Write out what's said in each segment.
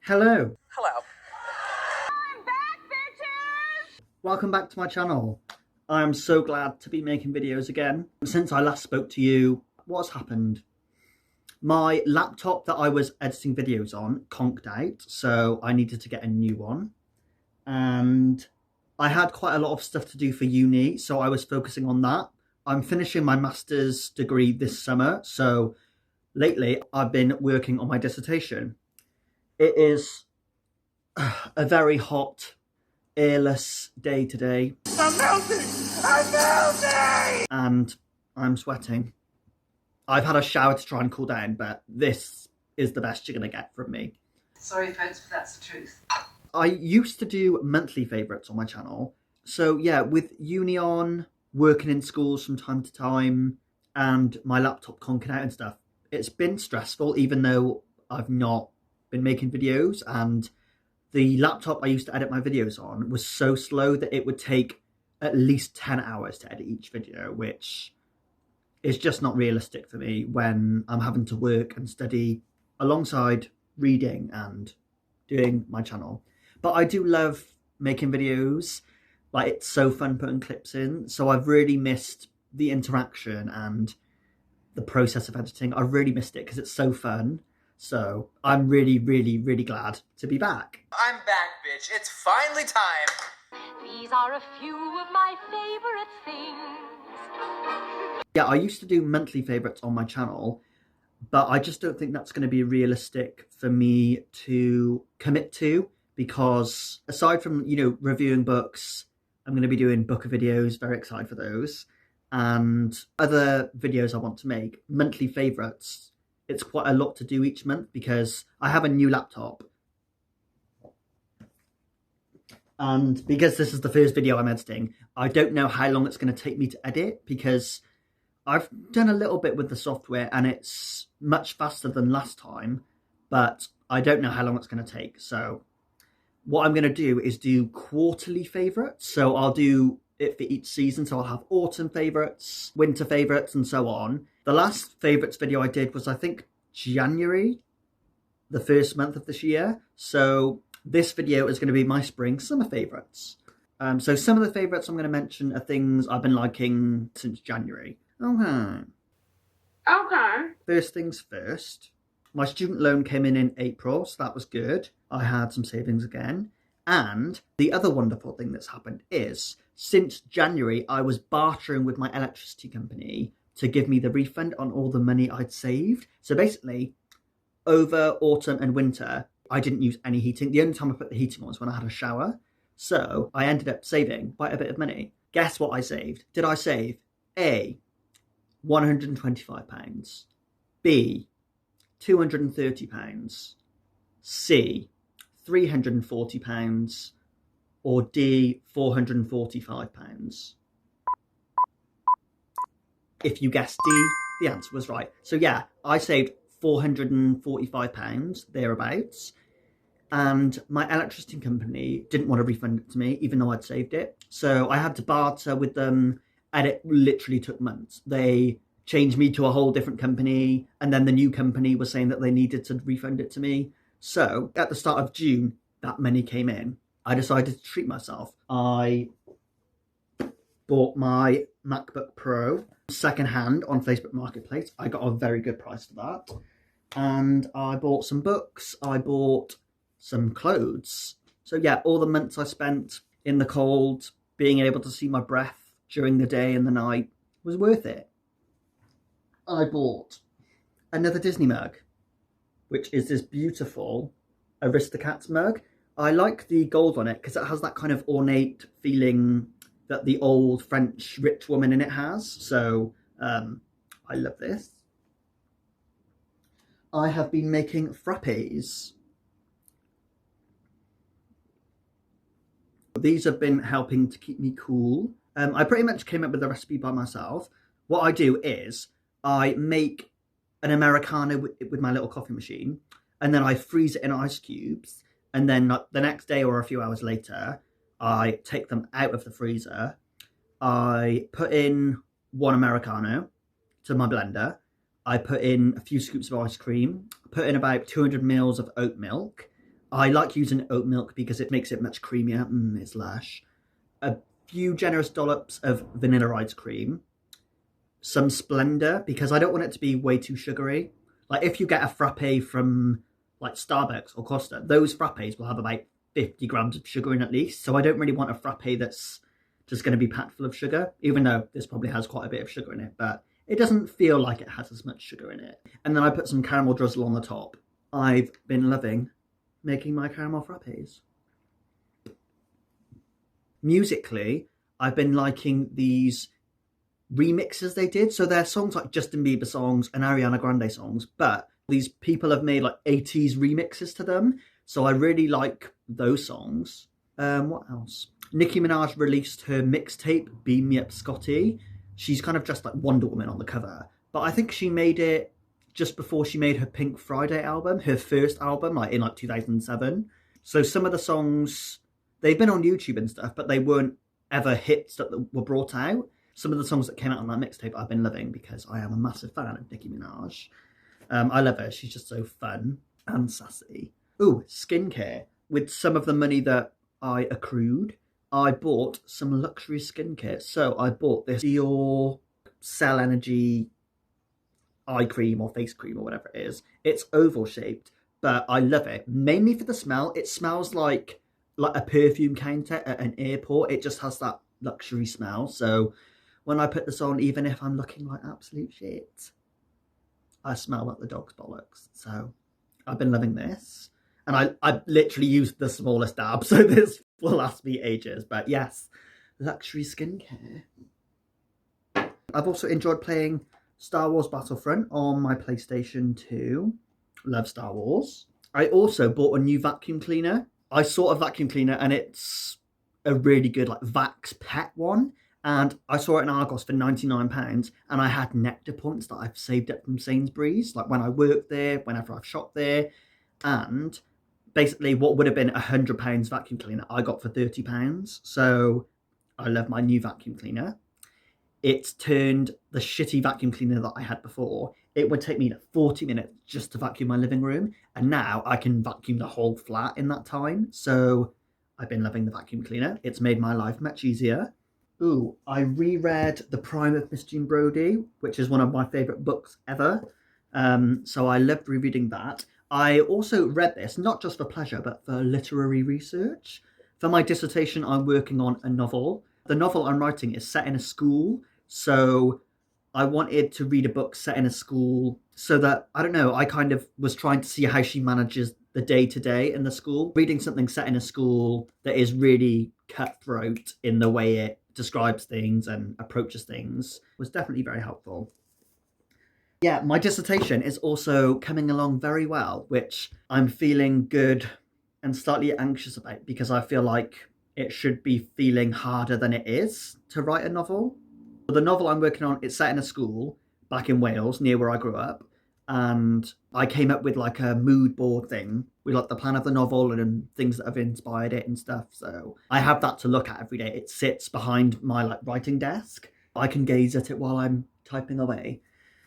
Hello. Hello. I'm back, bitches! Welcome back to my channel. I'm so glad to be making videos again. Since I last spoke to you, what's happened? My laptop that I was editing videos on conked out, so I needed to get a new one. And I had quite a lot of stuff to do for uni, so I was focusing on that. I'm finishing my master's degree this summer, so lately I've been working on my dissertation. It is a very hot, airless day today. I'm melting! I'm melting! And I'm sweating. I've had a shower to try and cool down, but this is the best you're going to get from me. Sorry folks, but that's the truth. I used to do monthly favourites on my channel. So yeah, with uni on, working in schools from time to time, and my laptop conking out and stuff, it's been stressful even though I've not been making videos, and the laptop I used to edit my videos on was so slow that it would take at least 10 hours to edit each video, which is just not realistic for me when I'm having to work and study alongside reading and doing my channel. But I do love making videos. Like, it's so fun putting clips in. So I've really missed the interaction and the process of editing. I really missed it because it's so fun. So I'm really, really, really glad to be back. I'm back, bitch. It's finally time. These are a few of my favorite things. Yeah, I used to do monthly favourites on my channel, but I just don't think that's going to be realistic for me to commit to, because aside from, reviewing books, I'm going to be doing book videos, very excited for those, and other videos I want to make. Monthly favourites, it's quite a lot to do each month because I have a new laptop. And because this is the first video I'm editing, I don't know how long it's going to take me to edit, because I've done a little bit with the software and it's much faster than last time, but I don't know how long it's going to take. So what I'm going to do is do quarterly favourites. So I'll do it for each season. So I'll have autumn favourites, winter favourites, and so on. The last favourites video I did was, I think, January, the first month of this year. So this video is going to be my spring summer favourites. So some of the favourites I'm going to mention are things I've been liking since January. Okay. First things first. My student loan came in April, so that was good. I had some savings again. And the other wonderful thing that's happened is, since January, I was bartering with my electricity company to give me the refund on all the money I'd saved. So basically, over autumn and winter, I didn't use any heating. The only time I put the heating on was when I had a shower. So I ended up saving quite a bit of money. Guess what I saved? Did I save A, £125, B, £230, C, £340, or D, £445? If you guessed D, the answer was right. So yeah, I saved £445, thereabouts, and my electricity company didn't want to refund it to me, even though I'd saved it. So I had to barter with them, and it literally took months. They changed me to a whole different company, and then the new company was saying that they needed to refund it to me. So at the start of June, that money came in. I decided to treat myself. I bought my MacBook Pro secondhand on Facebook Marketplace. I got a very good price for that. And I bought some books. I bought some clothes. So yeah, all the months I spent in the cold, being able to see my breath during the day and the night was worth it. I bought another Disney mug, which is this beautiful Aristocats mug. I like the gold on it because it has that kind of ornate feeling that the old French rich woman in it has. So I love this. I have been making frappes. These have been helping to keep me cool. I pretty much came up with the recipe by myself. What I do is I make an Americano with my little coffee machine, and then I freeze it in ice cubes, and then the next day or a few hours later, I take them out of the freezer. I put in one Americano to my blender. I put in a few scoops of ice cream, put in about 200 mils of oat milk. I like using oat milk because it makes it much creamier. It's lush. A few generous dollops of vanilla ice cream. Some Splendor, because I don't want it to be way too sugary. Like if you get a frappe from like Starbucks or Costa, those frappes will have about 50 grams of sugar in at least. So I don't really want a frappe that's just going to be packed full of sugar, even though this probably has quite a bit of sugar in it, but it doesn't feel like it has as much sugar in it. And then I put some caramel drizzle on the top. I've been loving making my caramel frappes. Musically, I've been liking these remixes they did. So they're songs like Justin Bieber songs and Ariana Grande songs, but these people have made like 80s remixes to them. So I really like those songs. What else? Nicki Minaj released her mixtape, Beam Me Up Scotty. She's kind of dressed like Wonder Woman on the cover, but I think she made it just before she made her Pink Friday album, her first album, like in like 2007. So some of the songs, they've been on YouTube and stuff, but they weren't ever hits that were brought out. Some of the songs that came out on that mixtape I've been loving because I am a massive fan of Nicki Minaj. I love her. She's just so fun and sassy. Ooh, skincare. With some of the money that I accrued, I bought some luxury skincare. So I bought this Dior Cell Energy eye cream or face cream or whatever it is. It's oval shaped, but I love it. Mainly for the smell. It smells like a perfume counter at an airport. It just has that luxury smell. So when I put this on, even if I'm looking like absolute shit, I smell like the dog's bollocks. So I've been loving this. And I literally used the smallest dab, so this will last me ages. But yes, luxury skincare. I've also enjoyed playing Star Wars Battlefront on my PlayStation 2. Love Star Wars. I also bought a new vacuum cleaner. I saw a vacuum cleaner and it's a really good like Vax Pet one. And I saw it in Argos for £99 and I had nectar points that I've saved up from Sainsbury's, like when I worked there, whenever I've shopped there. And basically what would have been £100 vacuum cleaner, I got for £30. So I love my new vacuum cleaner. It's turned the shitty vacuum cleaner that I had before. It would take me 40 minutes just to vacuum my living room. And now I can vacuum the whole flat in that time. So I've been loving the vacuum cleaner. It's made my life much easier. Ooh, I reread The Prime of Miss Jean Brodie, which is one of my favourite books ever. So I loved rereading that. I also read this, not just for pleasure, but for literary research. For my dissertation, I'm working on a novel. The novel I'm writing is set in a school, so I wanted to read a book set in a school so that, I don't know, I kind of was trying to see how she manages the day-to-day in the school. Reading something set in a school that is really cutthroat in the way it describes things and approaches things was definitely very helpful. Yeah, my dissertation is also coming along very well, which I'm feeling good and slightly anxious about because I feel like it should be feeling harder than it is to write a novel. The novel I'm working on, it's set in a school back in Wales, near where I grew up. And I came up with like a mood board thing with like the plan of the novel and things that have inspired it and stuff. So I have that to look at every day. It sits behind my like writing desk. I can gaze at it while I'm typing away.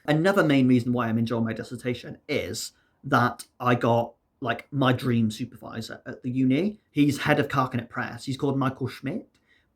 Another main reason why I'm enjoying my dissertation is that I got like my dream supervisor at the uni. He's head of Carcanet Press. He's called Michael Schmidt,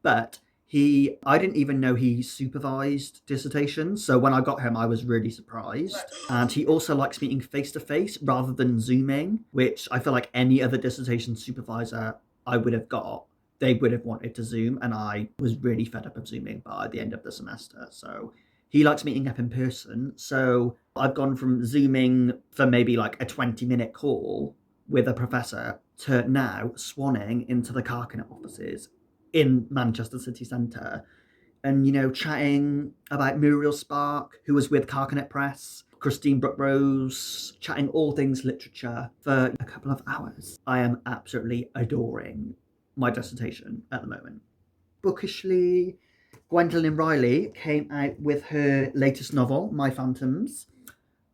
but I didn't even know he supervised dissertations. So when I got him, I was really surprised. And he also likes meeting face to face rather than Zooming, which I feel like any other dissertation supervisor I would have got, they would have wanted to Zoom. And I was really fed up of Zooming by the end of the semester. So he likes meeting up in person. So I've gone from Zooming for maybe like a 20-minute call with a professor to now swanning into the Carcanet offices in Manchester city centre and, you know, chatting about Muriel Spark, who was with Carcanet Press, Christine Brooke-Rose, chatting all things literature for a couple of hours. I am absolutely adoring my dissertation at the moment. Bookishly, Gwendolyn Riley came out with her latest novel, My Phantoms,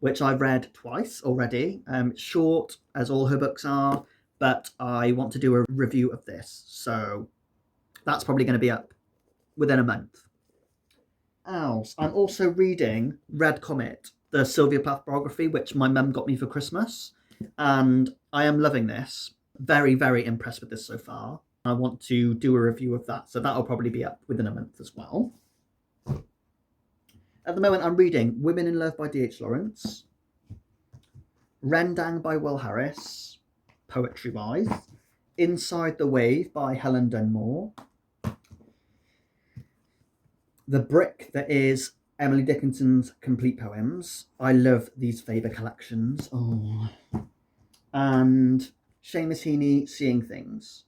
which I've read twice already. Short, as all her books are, but I want to do a review of this, so that's probably going to be up within a month. Else, I'm also reading Red Comet, the Sylvia Plath biography, which my mum got me for Christmas, and I am loving this. Very, very impressed with this so far. I want to do a review of that, so that'll probably be up within a month as well. At the moment, I'm reading Women in Love by D.H. Lawrence, Rendang by Will Harris, poetry-wise, Inside the Wave by Helen Dunmore, The Brick that is Emily Dickinson's complete poems. I love these Faber collections. Oh. And Seamus Heaney, Seeing Things.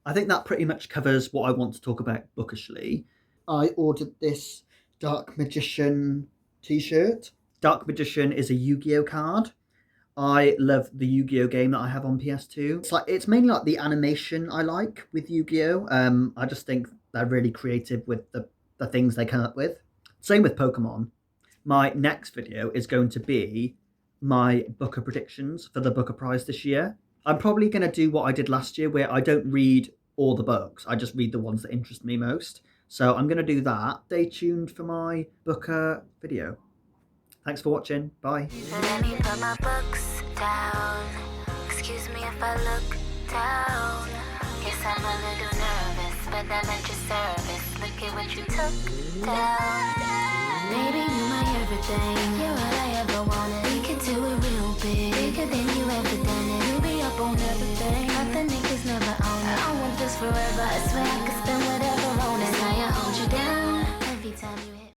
I think that pretty much covers what I want to talk about bookishly. I ordered this Dark Magician t-shirt. Dark Magician is a Yu-Gi-Oh card. I love the Yu-Gi-Oh game that I have on PS2. It's mainly like the animation I like with Yu-Gi-Oh. I just think they're really creative with the things they come up with. Same with Pokemon. My next video is going to be my Booker predictions for the Booker Prize this year. I'm probably going to do what I did last year, where I don't read all the books. I just read the ones that interest me most. So I'm going to do that. Stay tuned for my Booker video. Thanks for watching. Bye. Let me put my books down. Excuse me if I look down. Guess I'm a little nervous, but I'm at your service. Look at what you took down. Baby, you my everything. You're all I